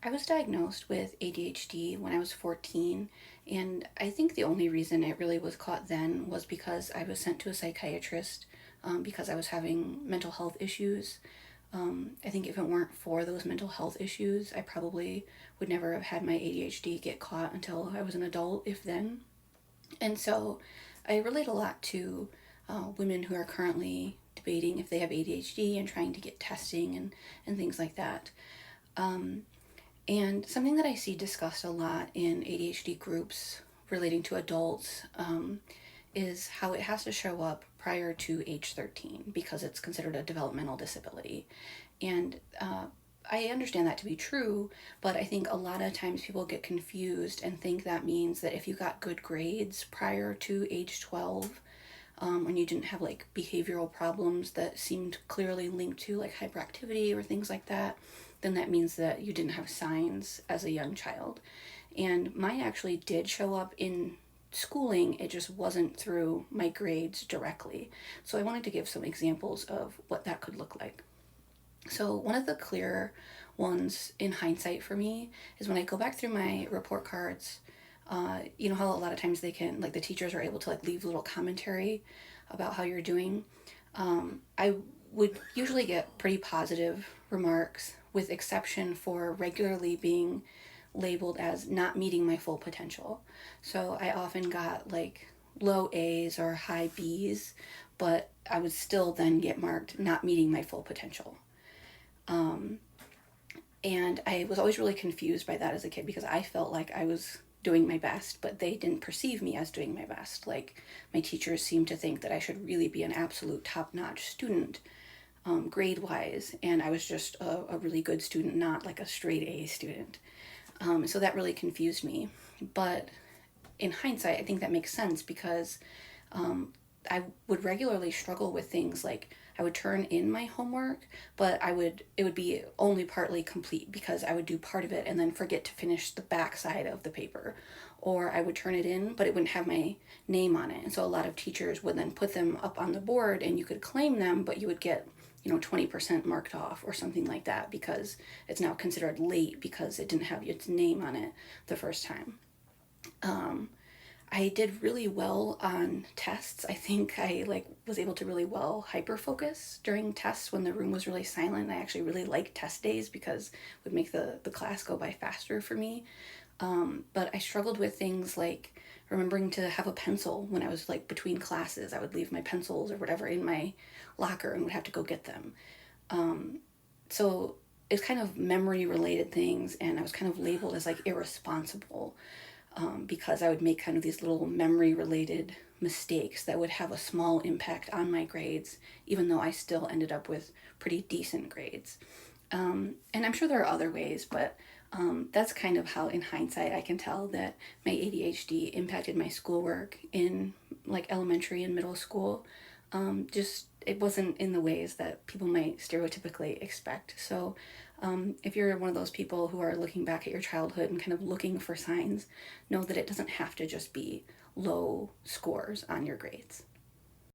I was diagnosed with ADHD when I was 14, and I think the only reason it really was caught then was because I was sent to a psychiatrist because I was having mental health issues. I think if it weren't for those mental health issues, I probably would never have had my ADHD get caught until I was an adult, if then. And so I relate a lot to women who are currently debating if they have ADHD and trying to get testing and things like that. Um, and something that I see discussed a lot in ADHD groups relating to adults is how it has to show up prior to age 13 because it's considered a developmental disability. And I understand that to be true, but I think a lot of times people get confused and think that means that if you got good grades prior to age 12, when you didn't have like behavioral problems that seemed clearly linked to like hyperactivity or things like that, then that means that you didn't have signs as a young child. And mine actually did show up in schooling, it just wasn't through my grades directly. So I wanted to give some examples of what that could look like. So, one of the clear ones in hindsight for me is when I go back through my report cards. You know how a lot of times they can, like, the teachers are able to like leave little commentary about how you're doing. I would usually get pretty positive remarks, with exception for regularly being labeled as not meeting my full potential. So I often got like low A's or high B's, but I would still then get marked not meeting my full potential. Um, and I was always really confused by that as a kid because I felt like I was doing my best, but they didn't perceive me as doing my best. Like, my teachers seemed to think that I should really be an absolute top notch student, grade wise, and I was just a really good student, not like a straight A student. So that really confused me. But in hindsight, I think that makes sense because um, I would regularly struggle with things like I would turn in my homework, but it would be only partly complete because I would do part of it and then forget to finish the back side of the paper. Or I would turn it in, but it wouldn't have my name on it. And so a lot of teachers would then put them up on the board and you could claim them, but you would get 20% marked off or something like that because it's now considered late because it didn't have its name on it the first time. Um, I did really well on tests. I think I like was able to really well hyper focus during tests when the room was really silent. I actually really liked test days because it would make the class go by faster for me. But I struggled with things like remembering to have a pencil when I was like between classes. I would leave my pencils or whatever in my locker and would have to go get them. Um, so it's kind of memory related things, and I was kind of labeled as like irresponsible because I would make kind of these little memory related mistakes that would have a small impact on my grades, even though I still ended up with pretty decent grades. And I'm sure there are other ways, but that's kind of how, in hindsight, I can tell that my ADHD impacted my schoolwork in like elementary and middle school. Just it wasn't in the ways that people might stereotypically expect. So, if you're one of those people who are looking back at your childhood and kind of looking for signs, know that it doesn't have to just be low scores on your grades.